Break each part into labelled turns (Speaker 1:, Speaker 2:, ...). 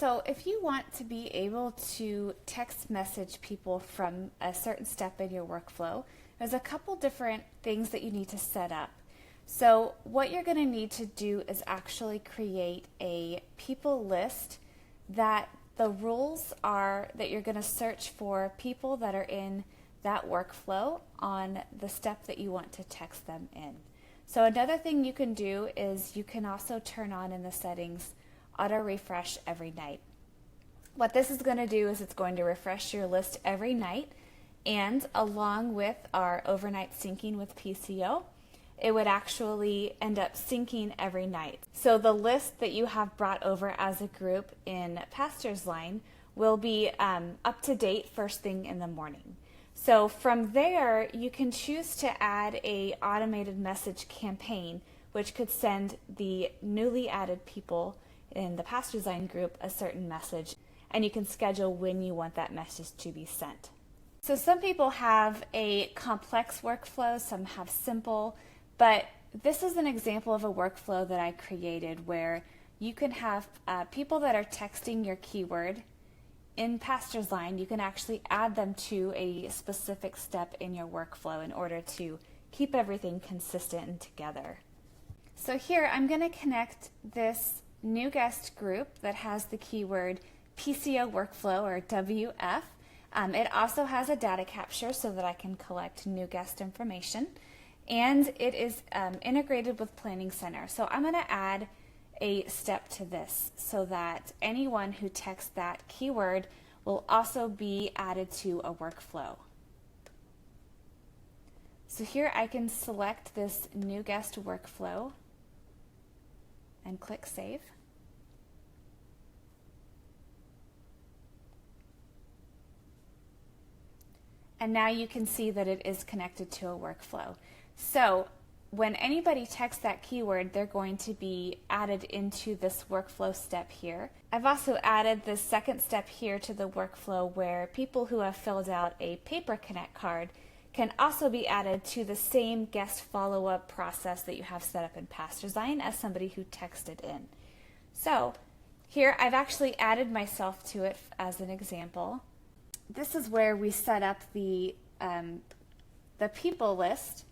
Speaker 1: So if you want to be able to text message people from a certain step in your workflow, there's a couple different things that you need to set up. So what you're going to need to do is actually create a people list that the rules are that you're going to search for people that are in that workflow on the step that you want to text them in. So another thing you can do is you can also turn on in the settings auto refresh every night. What this is going to do is it's going to refresh your list every night, and along with our overnight syncing with PCO, it would actually end up syncing every night. So the list that you have brought over as a group in Pastor's Line will be up to date first thing in the morning. So from there, you can choose to add a automated message campaign, which could send the newly added people in the Pastor's Line group a certain message, and you can schedule when you want that message to be sent. So some people have a complex workflow, some have simple, but this is an example of a workflow that I created where you can have people that are texting your keyword in Pastor's Line. You can actually add them to a specific step in your workflow in order to keep everything consistent and together. So here I'm going to connect this new guest group that has the keyword PCO workflow, or WF. It also has a data capture so that I can collect new guest information, and it is integrated with Planning Center. So I'm going to add a step to this so that anyone who texts that keyword will also be added to a workflow. So here I can select this new guest workflow and click Save. And now you can see that it is connected to a workflow. So when anybody texts that keyword, they're going to be added into this workflow step here. I've also added the second step here to the workflow where people who have filled out a Paper Connect card can also be added to the same guest follow-up process that you have set up in Pastor's Line as somebody who texted in. So here I've actually added myself to it as an example. This is where we set up the people list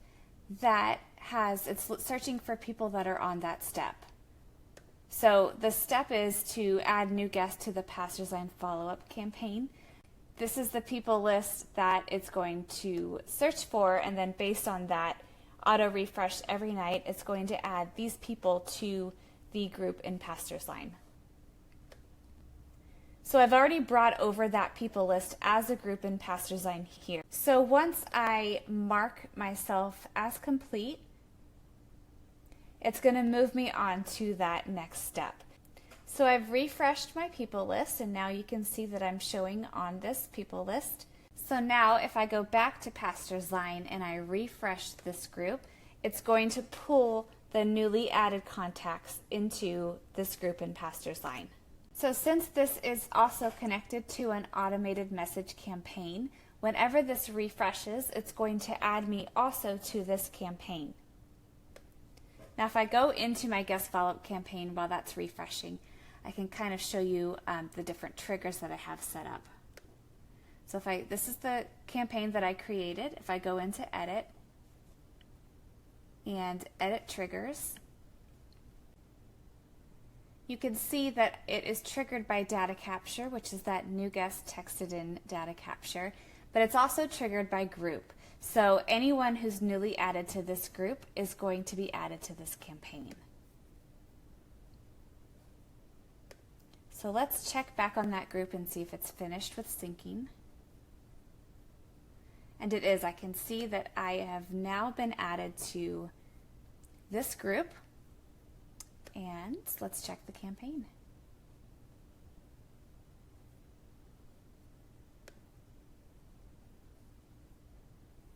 Speaker 1: that it's searching for people that are on that step. So the step is to add new guests to the Pastor's Line follow-up campaign. This is the people list that it's going to search for, and then based on that auto refresh every night, it's going to add these people to the group in Pastor's Line. So I've already brought over that people list as a group in Pastor's Line here. So once I mark myself as complete, it's going to move me on to that next step. So I've refreshed my people list, and now you can see that I'm showing on this people list. So now if I go back to Pastor's Line and I refresh this group, it's going to pull the newly added contacts into this group in Pastor's Line. So since this is also connected to an automated message campaign, whenever this refreshes, it's going to add me also to this campaign. Now if I go into my guest follow-up campaign while that's refreshing, I can kind of show you the different triggers that I have set up. So this is the campaign that I created. If I go into Edit and Edit Triggers, you can see that it is triggered by data capture, which is that new guest texted in data capture, but it's also triggered by group. So anyone who's newly added to this group is going to be added to this campaign. So let's check back on that group and see if it's finished with syncing. And it is. I can see that I have now been added to this group. And let's check the campaign.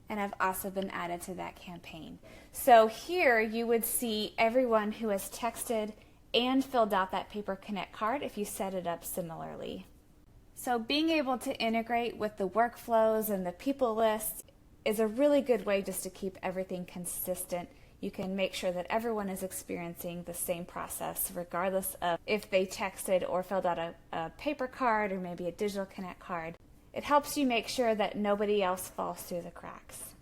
Speaker 1: And I've also been added to that campaign. So here you would see everyone who has texted and filled out that Paper Connect card if you set it up similarly. So being able to integrate with the workflows and the people lists is a really good way just to keep everything consistent. you can make sure that everyone is experiencing the same process, regardless of if they texted or filled out a paper card or maybe a digital Connect card. It helps you make sure that nobody else falls through the cracks.